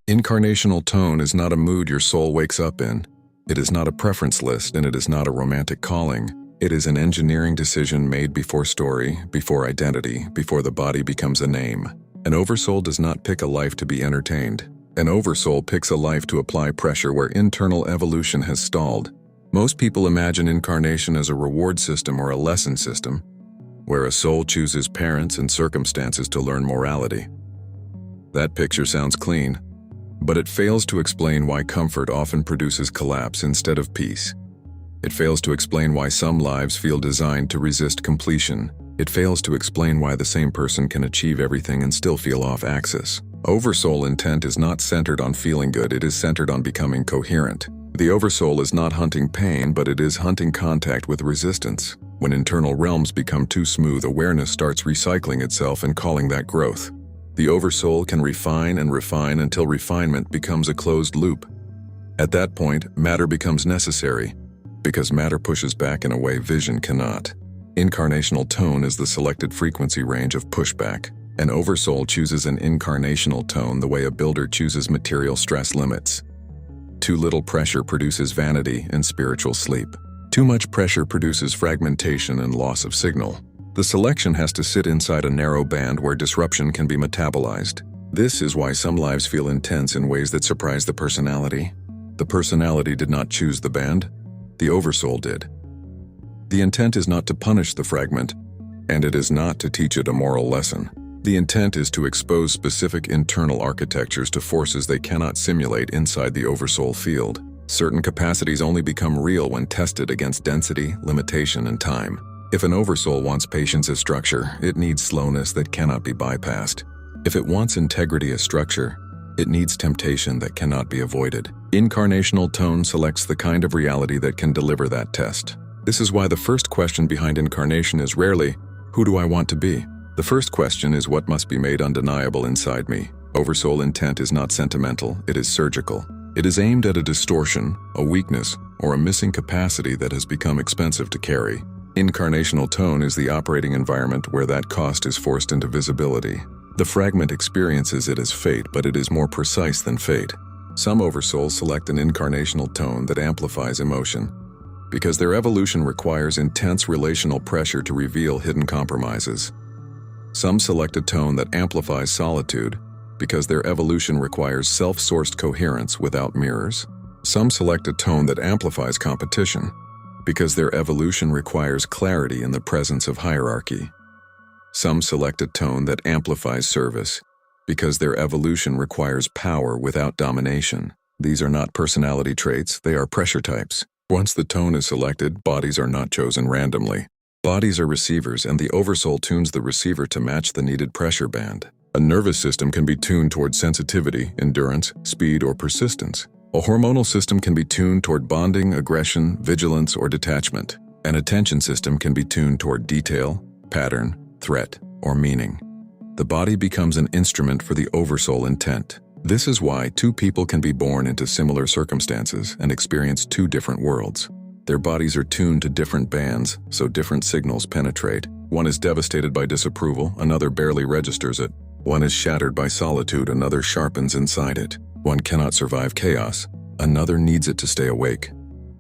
Incarnational tone is not a mood your soul wakes up in. It is not a preference list, and it is not a romantic calling. It is an engineering decision made before story, before identity, before the body becomes a name. An oversoul does not pick a life to be entertained. An oversoul picks a life to apply pressure where internal evolution has stalled. Most people imagine incarnation as a reward system or a lesson system, where a soul chooses parents and circumstances to learn morality. That picture sounds clean, but it fails to explain why comfort often produces collapse instead of peace. It fails to explain why some lives feel designed to resist completion. It fails to explain why the same person can achieve everything and still feel off axis. Oversoul intent is not centered on feeling good, it is centered on becoming coherent. The oversoul is not hunting pain, but it is hunting contact with resistance. When internal realms become too smooth, awareness starts recycling itself and calling that growth. The oversoul can refine and refine until refinement becomes a closed loop. At that point, matter becomes necessary, because matter pushes back in a way vision cannot. Incarnational tone is the selected frequency range of pushback. An oversoul chooses an incarnational tone the way a builder chooses material stress limits. Too little pressure produces vanity and spiritual sleep. Too much pressure produces fragmentation and loss of signal. The selection has to sit inside a narrow band where disruption can be metabolized. This is why some lives feel intense in ways that surprise the personality. The personality did not choose the band, the oversoul did. The intent is not to punish the fragment, and it is not to teach it a moral lesson. The intent is to expose specific internal architectures to forces they cannot simulate inside the oversoul field. Certain capacities only become real when tested against density, limitation, and time. If an oversoul wants patience as structure, it needs slowness that cannot be bypassed. If it wants integrity as structure, it needs temptation that cannot be avoided. Incarnational tone selects the kind of reality that can deliver that test. This is why the first question behind incarnation is rarely, who do I want to be? The first question is what must be made undeniable inside me. Oversoul intent is not sentimental, it is surgical. It is aimed at a distortion, a weakness, or a missing capacity that has become expensive to carry. Incarnational tone is the operating environment where that cost is forced into visibility. The fragment experiences it as fate, but it is more precise than fate. Some oversouls select an incarnational tone that amplifies emotion, because their evolution requires intense relational pressure to reveal hidden compromises. Some select a tone that amplifies solitude, because their evolution requires self-sourced coherence without mirrors. Some select a tone that amplifies competition, because their evolution requires clarity in the presence of hierarchy. Some select a tone that amplifies service, because their evolution requires power without domination. These are not personality traits, they are pressure types. Once the tone is selected, bodies are not chosen randomly. Bodies are receivers, and the oversoul tunes the receiver to match the needed pressure band. A nervous system can be tuned toward sensitivity, endurance, speed, or persistence. A hormonal system can be tuned toward bonding, aggression, vigilance, or detachment. An attention system can be tuned toward detail, pattern, threat, or meaning. The body becomes an instrument for the oversoul intent. This is why two people can be born into similar circumstances and experience two different worlds. Their bodies are tuned to different bands, so different signals penetrate. One is devastated by disapproval, another barely registers it. One is shattered by solitude, another sharpens inside it. One cannot survive chaos, another needs it to stay awake.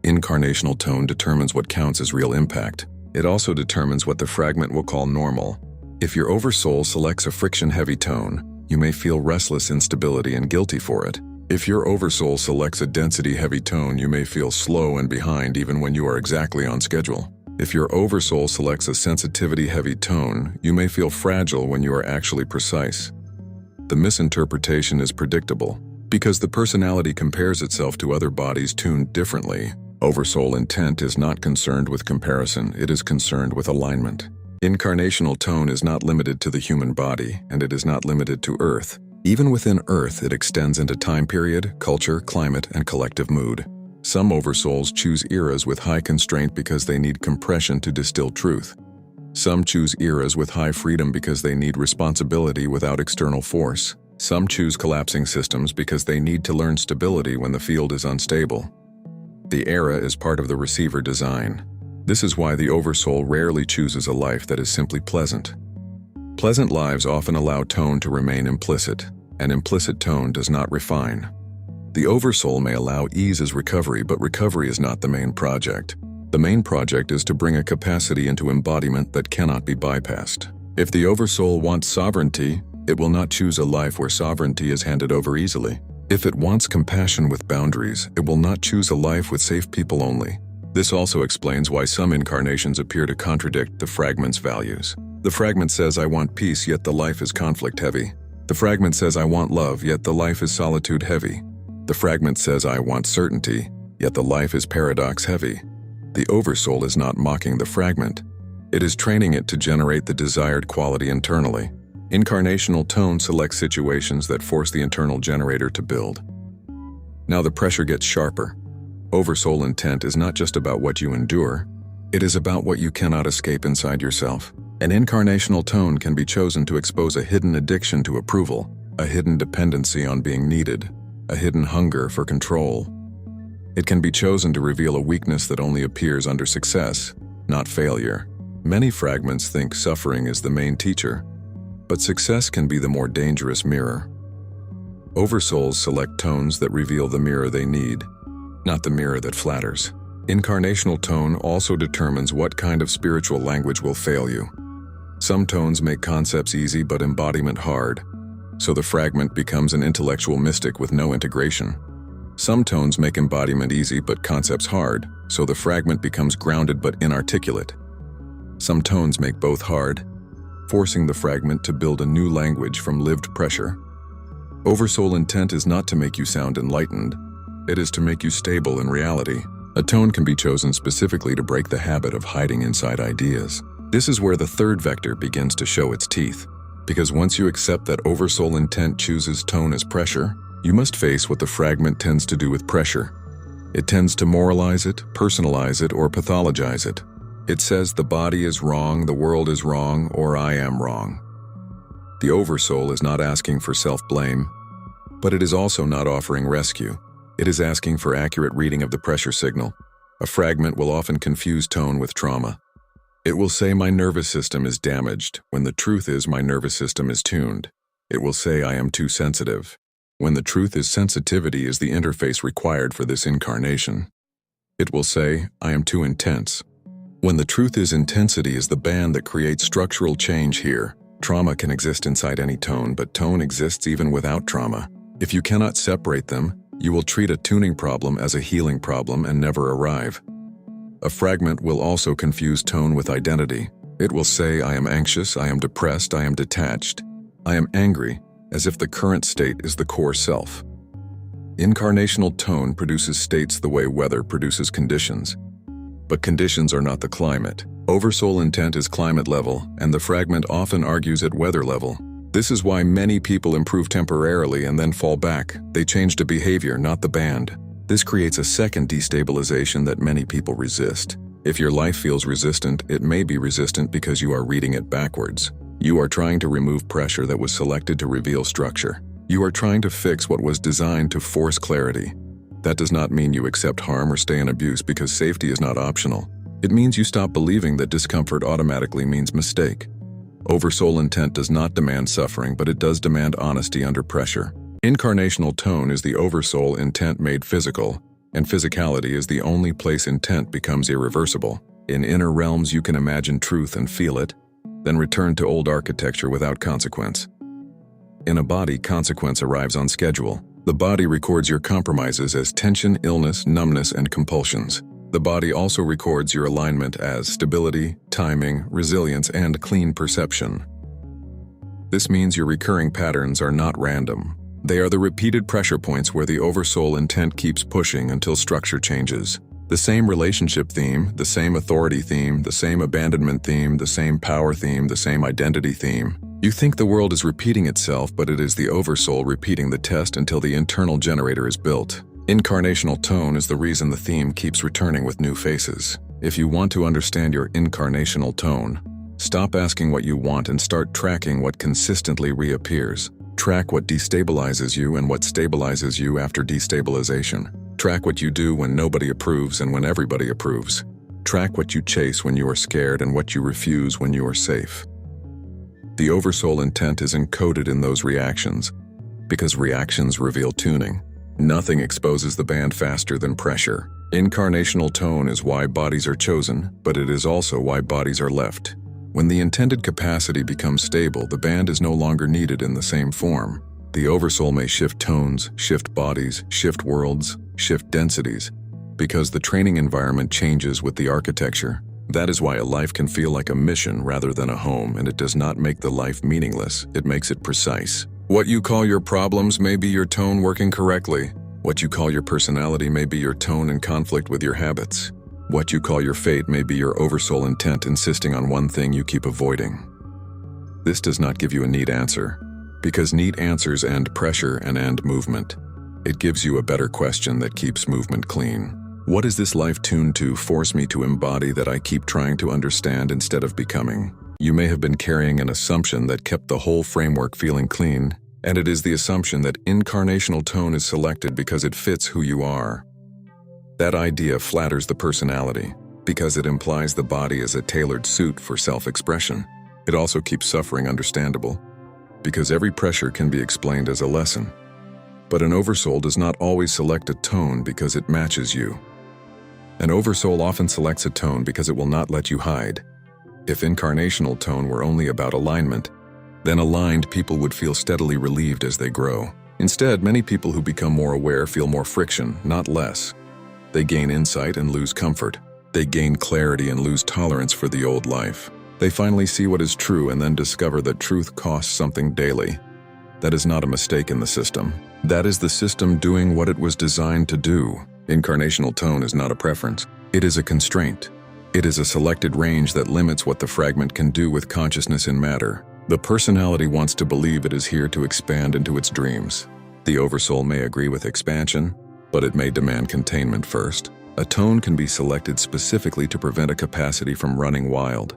Incarnational tone determines what counts as real impact. It also determines what the fragment will call normal. If your oversoul selects a friction-heavy tone, you may feel restless instability and guilty for it. If your oversoul selects a density-heavy tone, you may feel slow and behind even when you are exactly on schedule. If your oversoul selects a sensitivity-heavy tone, you may feel fragile when you are actually precise. The misinterpretation is predictable, because the personality compares itself to other bodies tuned differently. Oversoul intent is not concerned with comparison, it is concerned with alignment. Incarnational tone is not limited to the human body, and it is not limited to Earth. Even within Earth, it extends into time period, culture, climate, and collective mood. Some Oversouls choose eras with high constraint because they need compression to distill truth. Some choose eras with high freedom because they need responsibility without external force. Some choose collapsing systems because they need to learn stability when the field is unstable. The era is part of the receiver design. This is why the Oversoul rarely chooses a life that is simply pleasant. Pleasant lives often allow tone to remain implicit, and implicit tone does not refine. The Oversoul may allow ease as recovery, but recovery is not the main project. The main project is to bring a capacity into embodiment that cannot be bypassed. If the Oversoul wants sovereignty, it will not choose a life where sovereignty is handed over easily. If it wants compassion with boundaries, it will not choose a life with safe people only. This also explains why some incarnations appear to contradict the fragment's values. The fragment says, I want peace, yet the life is conflict heavy. The fragment says, I want love, yet the life is solitude heavy. The fragment says, I want certainty, yet the life is paradox heavy. The Oversoul is not mocking the fragment. It is training it to generate the desired quality internally. Incarnational tone selects situations that force the internal generator to build. Now the pressure gets sharper. Oversoul intent is not just about what you endure, it is about what you cannot escape inside yourself. An incarnational tone can be chosen to expose a hidden addiction to approval, a hidden dependency on being needed, a hidden hunger for control. It can be chosen to reveal a weakness that only appears under success, not failure. Many fragments think suffering is the main teacher, but success can be the more dangerous mirror. Oversouls select tones that reveal the mirror they need, not the mirror that flatters. Incarnational tone also determines what kind of spiritual language will fail you. Some tones make concepts easy but embodiment hard, so the fragment becomes an intellectual mystic with no integration. Some tones make embodiment easy but concepts hard, so the fragment becomes grounded but inarticulate. Some tones make both hard, forcing the fragment to build a new language from lived pressure. Oversoul intent is not to make you sound enlightened, it is to make you stable in reality. A tone can be chosen specifically to break the habit of hiding inside ideas. This is where the third vector begins to show its teeth. Because once you accept that Oversoul intent chooses tone as pressure, you must face what the fragment tends to do with pressure. It tends to moralize it, personalize it, or pathologize it. It says the body is wrong, the world is wrong, or I am wrong. The Oversoul is not asking for self-blame, but it is also not offering rescue. It is asking for accurate reading of the pressure signal. A fragment will often confuse tone with trauma. It will say my nervous system is damaged, when the truth is my nervous system is tuned. It will say I am too sensitive, when the truth is sensitivity is the interface required for this incarnation. It will say I am too intense, when the truth is intensity is the band that creates structural change here. Trauma can exist inside any tone, but tone exists even without trauma. If you cannot separate them, you will treat a tuning problem as a healing problem and never arrive. A fragment will also confuse tone with identity. It will say, I am anxious, I am depressed, I am detached, I am angry, as if the current state is the core self. Incarnational tone produces states the way weather produces conditions. But conditions are not the climate. Oversoul intent is climate level, and the fragment often argues at weather level. This is why many people improve temporarily and then fall back. They change the behavior, not the band. This creates a second destabilization that many people resist. If your life feels resistant, it may be resistant because you are reading it backwards. You are trying to remove pressure that was selected to reveal structure. You are trying to fix what was designed to force clarity. That does not mean you accept harm or stay in abuse because safety is not optional. It means you stop believing that discomfort automatically means mistake. Oversoul intent does not demand suffering, but it does demand honesty under pressure. Incarnational tone is the Oversoul intent made physical, and physicality is the only place intent becomes irreversible. In inner realms you can imagine truth and feel it, then return to old architecture without consequence. In a body, consequence arrives on schedule. The body records your compromises as tension, illness, numbness, and compulsions. The body also records your alignment as stability, timing, resilience, and clean perception. This means your recurring patterns are not random. They are the repeated pressure points where the Oversoul intent keeps pushing until structure changes. The same relationship theme, the same authority theme, the same abandonment theme, the same power theme, the same identity theme. You think the world is repeating itself, but it is the Oversoul repeating the test until the internal generator is built. Incarnational tone is the reason the theme keeps returning with new faces. If you want to understand your incarnational tone, stop asking what you want and start tracking what consistently reappears. Track what destabilizes you and what stabilizes you after destabilization. Track what you do when nobody approves and when everybody approves. Track what you chase when you are scared and what you refuse when you are safe. The Oversoul intent is encoded in those reactions, because reactions reveal tuning. Nothing exposes the band faster than pressure. Incarnational tone is why bodies are chosen, but it is also why bodies are left. When the intended capacity becomes stable, the band is no longer needed in the same form. The Oversoul may shift tones, shift bodies, shift worlds, shift densities, because the training environment changes with the architecture. That is why a life can feel like a mission rather than a home, and it does not make the life meaningless, it makes it precise. What you call your problems may be your tone working correctly. What you call your personality may be your tone in conflict with your habits. What you call your fate may be your Oversoul intent insisting on one thing you keep avoiding. This does not give you a neat answer, because neat answers end pressure and end movement. It gives you a better question that keeps movement clean. What is this life tuned to force me to embody that I keep trying to understand instead of becoming? You may have been carrying an assumption that kept the whole framework feeling clean, and it is the assumption that incarnational tone is selected because it fits who you are. That idea flatters the personality, because it implies the body is a tailored suit for self-expression. It also keeps suffering understandable, because every pressure can be explained as a lesson. But an Oversoul does not always select a tone because it matches you. An Oversoul often selects a tone because it will not let you hide. If incarnational tone were only about alignment, then aligned people would feel steadily relieved as they grow. Instead, many people who become more aware feel more friction, not less. They gain insight and lose comfort. They gain clarity and lose tolerance for the old life. They finally see what is true and then discover that truth costs something daily. That is not a mistake in the system. That is the system doing what it was designed to do. Incarnational tone is not a preference. It is a constraint. It is a selected range that limits what the fragment can do with consciousness in matter. The personality wants to believe it is here to expand into its dreams. The Oversoul may agree with expansion, but it may demand containment first. A tone can be selected specifically to prevent a capacity from running wild.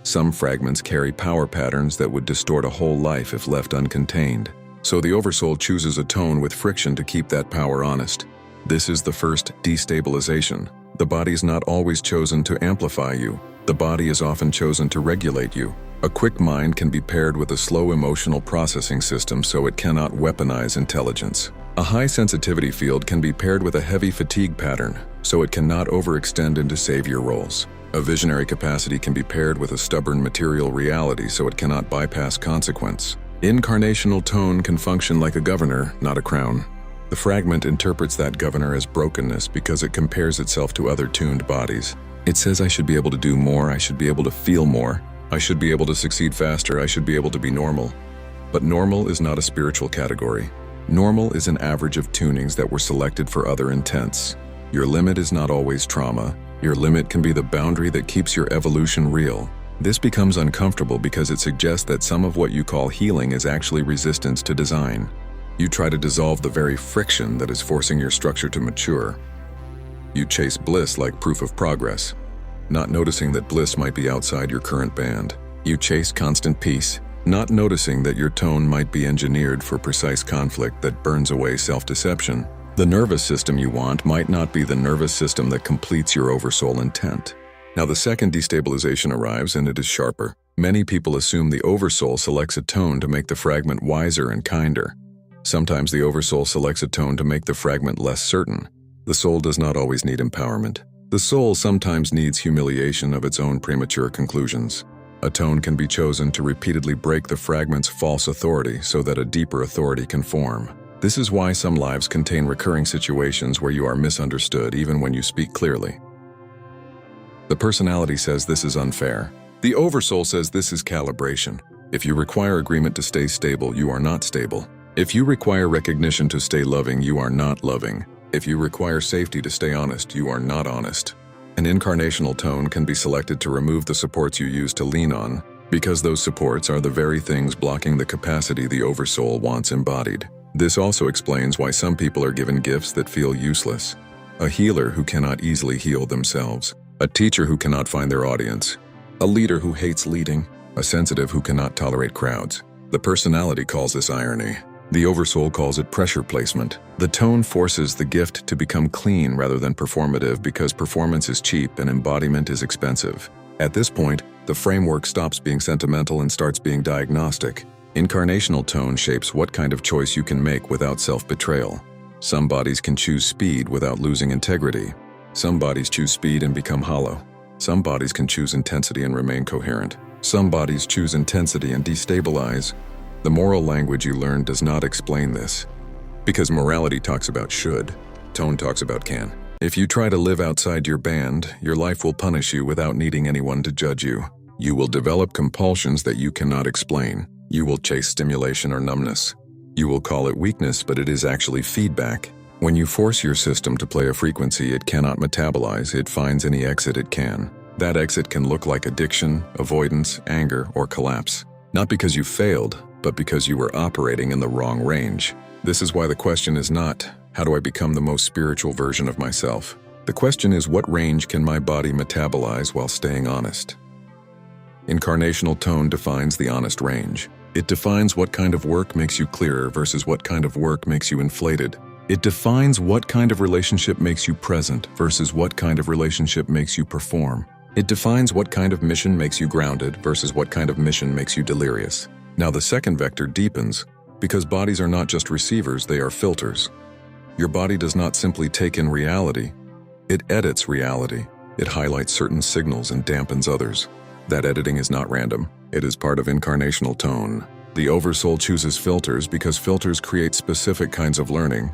Some fragments carry power patterns that would distort a whole life if left uncontained. So the Oversoul chooses a tone with friction to keep that power honest. This is the first destabilization. The body is not always chosen to amplify you. The body is often chosen to regulate you. A quick mind can be paired with a slow emotional processing system so it cannot weaponize intelligence. A high sensitivity field can be paired with a heavy fatigue pattern so it cannot overextend into savior roles. A visionary capacity can be paired with a stubborn material reality so it cannot bypass consequence. Incarnational tone can function like a governor, not a crown. The fragment interprets that governor as brokenness because it compares itself to other tuned bodies. It says, I should be able to do more, I should be able to feel more, I should be able to succeed faster, I should be able to be normal. But normal is not a spiritual category. Normal is an average of tunings that were selected for other intents. Your limit is not always trauma. Your limit can be the boundary that keeps your evolution real. This becomes uncomfortable because it suggests that some of what you call healing is actually resistance to design. You try to dissolve the very friction that is forcing your structure to mature. You chase bliss like proof of progress, not noticing that bliss might be outside your current band. You chase constant peace, not noticing that your tone might be engineered for precise conflict that burns away self-deception. The nervous system you want might not be the nervous system that completes your Oversoul intent. Now the second destabilization arrives and it is sharper. Many people assume the Oversoul selects a tone to make the fragment wiser and kinder. Sometimes the Oversoul selects a tone to make the fragment less certain. The soul does not always need empowerment. The soul sometimes needs humiliation of its own premature conclusions. A tone can be chosen to repeatedly break the fragment's false authority so that a deeper authority can form. This is why some lives contain recurring situations where you are misunderstood even when you speak clearly. The personality says this is unfair. The Oversoul says this is calibration. If you require agreement to stay stable, you are not stable. If you require recognition to stay loving, you are not loving. If you require safety to stay honest, you are not honest. An incarnational tone can be selected to remove the supports you use to lean on, because those supports are the very things blocking the capacity the Oversoul wants embodied. This also explains why some people are given gifts that feel useless. A healer who cannot easily heal themselves. A teacher who cannot find their audience. A leader who hates leading. A sensitive who cannot tolerate crowds. The personality calls this irony. The Oversoul calls it pressure placement. The tone forces the gift to become clean rather than performative because performance is cheap and embodiment is expensive. At this point, the framework stops being sentimental and starts being diagnostic. Incarnational tone shapes what kind of choice you can make without self-betrayal. Some bodies can choose speed without losing integrity. Some bodies choose speed and become hollow. Some bodies can choose intensity and remain coherent. Some bodies choose intensity and destabilize. The moral language you learn does not explain this. Because morality talks about should, tone talks about can. If you try to live outside your band, your life will punish you without needing anyone to judge you. You will develop compulsions that you cannot explain. You will chase stimulation or numbness. You will call it weakness, but it is actually feedback. When you force your system to play a frequency it cannot metabolize, it finds any exit it can. That exit can look like addiction, avoidance, anger, or collapse. Not because you failed, but because you were operating in the wrong range. This is why the question is not, how do I become the most spiritual version of myself? The question is, what range can my body metabolize while staying honest? Incarnational tone defines the honest range. It defines what kind of work makes you clearer versus what kind of work makes you inflated. It defines what kind of relationship makes you present versus what kind of relationship makes you perform. It defines what kind of mission makes you grounded versus what kind of mission makes you delirious. Now the second vector deepens, because bodies are not just receivers, they are filters. Your body does not simply take in reality, it edits reality. It highlights certain signals and dampens others. That editing is not random, it is part of incarnational tone. The Oversoul chooses filters because filters create specific kinds of learning.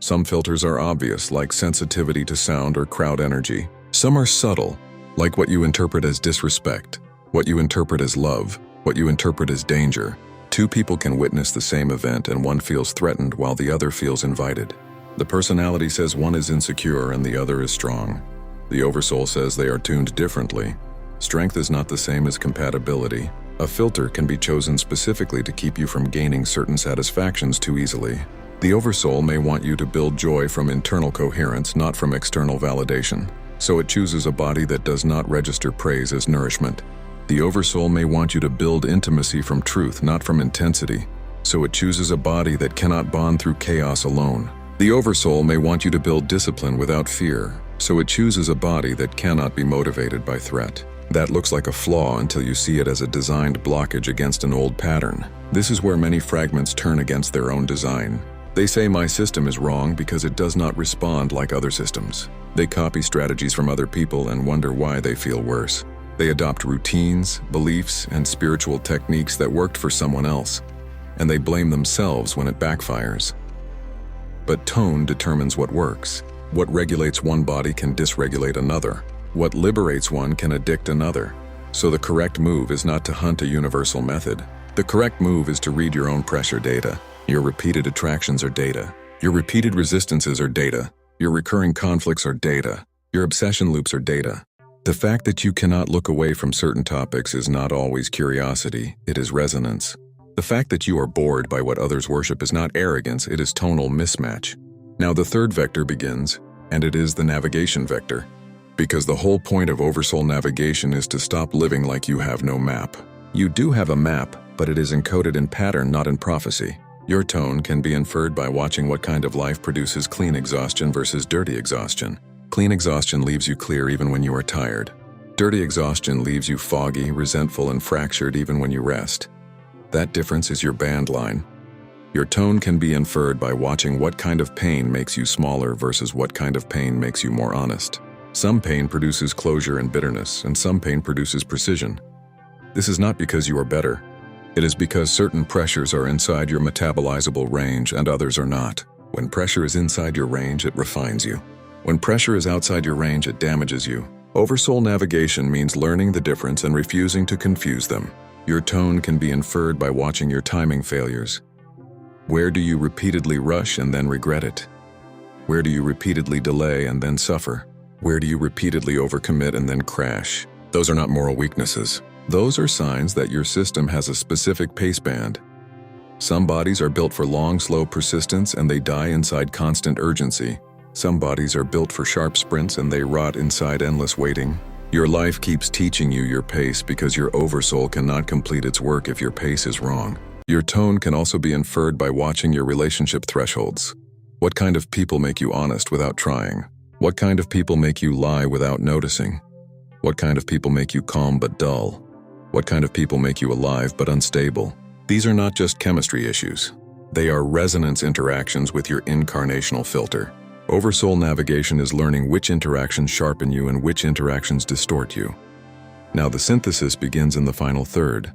Some filters are obvious, like sensitivity to sound or crowd energy. Some are subtle, like what you interpret as disrespect, what you interpret as love, what you interpret as danger. Two people can witness the same event and one feels threatened while the other feels invited. The personality says one is insecure and the other is strong. The Oversoul says they are tuned differently. Strength is not the same as compatibility. A filter can be chosen specifically to keep you from gaining certain satisfactions too easily. The Oversoul may want you to build joy from internal coherence, not from external validation. So it chooses a body that does not register praise as nourishment. The Oversoul may want you to build intimacy from truth, not from intensity. So it chooses a body that cannot bond through chaos alone. The Oversoul may want you to build discipline without fear. So it chooses a body that cannot be motivated by threat. That looks like a flaw until you see it as a designed blockage against an old pattern. This is where many fragments turn against their own design. They say my system is wrong because it does not respond like other systems. They copy strategies from other people and wonder why they feel worse. They adopt routines, beliefs, and spiritual techniques that worked for someone else, and they blame themselves when it backfires. But tone determines what works. What regulates one body can dysregulate another. What liberates one can addict another. So the correct move is not to hunt a universal method. The correct move is to read your own pressure data. Your repeated attractions are data. Your repeated resistances are data. Your recurring conflicts are data. Your obsession loops are data. The fact that you cannot look away from certain topics is not always curiosity, it is resonance. The fact that you are bored by what others worship is not arrogance, it is tonal mismatch. Now the third vector begins, and it is the navigation vector. Because the whole point of Oversoul navigation is to stop living like you have no map. You do have a map, but it is encoded in pattern, not in prophecy. Your tone can be inferred by watching what kind of life produces clean exhaustion versus dirty exhaustion. Clean exhaustion leaves you clear even when you are tired. Dirty exhaustion leaves you foggy, resentful, and fractured even when you rest. That difference is your band line. Your tone can be inferred by watching what kind of pain makes you smaller versus what kind of pain makes you more honest. Some pain produces closure and bitterness, and some pain produces precision. This is not because you are better. It is because certain pressures are inside your metabolizable range and others are not. When pressure is inside your range, it refines you. When pressure is outside your range, it damages you. Oversoul navigation means learning the difference and refusing to confuse them. Your tone can be inferred by watching your timing failures. Where do you repeatedly rush and then regret it? Where do you repeatedly delay and then suffer? Where do you repeatedly overcommit and then crash? Those are not moral weaknesses. Those are signs that your system has a specific pace band. Some bodies are built for long, slow persistence and they die inside constant urgency. Some bodies are built for sharp sprints and they rot inside endless waiting. Your life keeps teaching you your pace because your oversoul cannot complete its work if your pace is wrong. Your tone can also be inferred by watching your relationship thresholds. What kind of people make you honest without trying? What kind of people make you lie without noticing? What kind of people make you calm but dull? What kind of people make you alive but unstable? These are not just chemistry issues. They are resonance interactions with your incarnational filter. Oversoul navigation is learning which interactions sharpen you and which interactions distort you. Now the synthesis begins in the final third,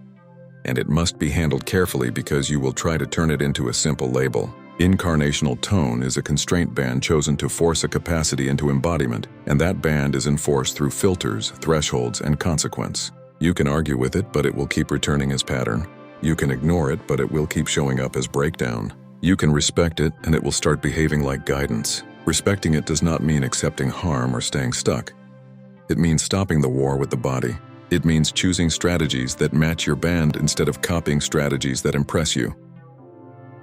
and it must be handled carefully because you will try to turn it into a simple label. Incarnational tone is a constraint band chosen to force a capacity into embodiment, and that band is enforced through filters, thresholds, and consequence. You can argue with it, but it will keep returning as pattern. You can ignore it, but it will keep showing up as breakdown. You can respect it, and it will start behaving like guidance. Respecting it does not mean accepting harm or staying stuck. It means stopping the war with the body. It means choosing strategies that match your band instead of copying strategies that impress you.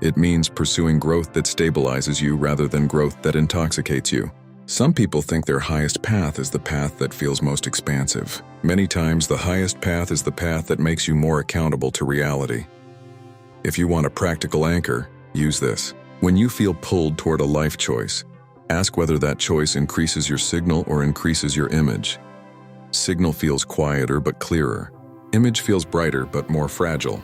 It means pursuing growth that stabilizes you rather than growth that intoxicates you. Some people think their highest path is the path that feels most expansive. Many times, the highest path is the path that makes you more accountable to reality. If you want a practical anchor, use this. When you feel pulled toward a life choice, ask whether that choice increases your signal or increases your image. Signal feels quieter but clearer. Image feels brighter but more fragile.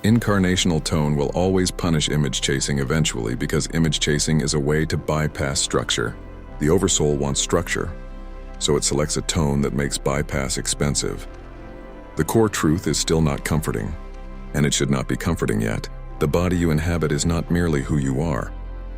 Incarnational tone will always punish image chasing eventually because image chasing is a way to bypass structure. The Oversoul wants structure, so it selects a tone that makes bypass expensive. The core truth is still not comforting, and it should not be comforting yet. The body you inhabit is not merely who you are.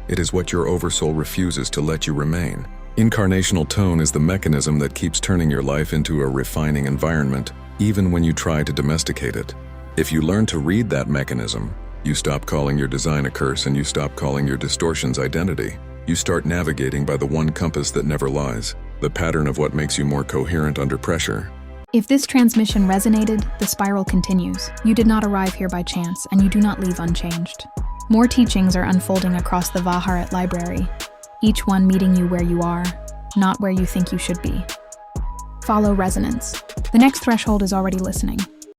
It is what your Oversoul refuses to let you remain. Incarnational tone is the mechanism that keeps turning your life into a refining environment, even when you try to domesticate it. If you learn to read that mechanism, you stop calling your design a curse and you stop calling your distortions identity. You start navigating by the one compass that never lies, the pattern of what makes you more coherent under pressure. If this transmission resonated, the spiral continues. You did not arrive here by chance, and you do not leave unchanged. More teachings are unfolding across the Vaharat library, each one meeting you where you are, not where you think you should be. Follow resonance. The next threshold is already listening.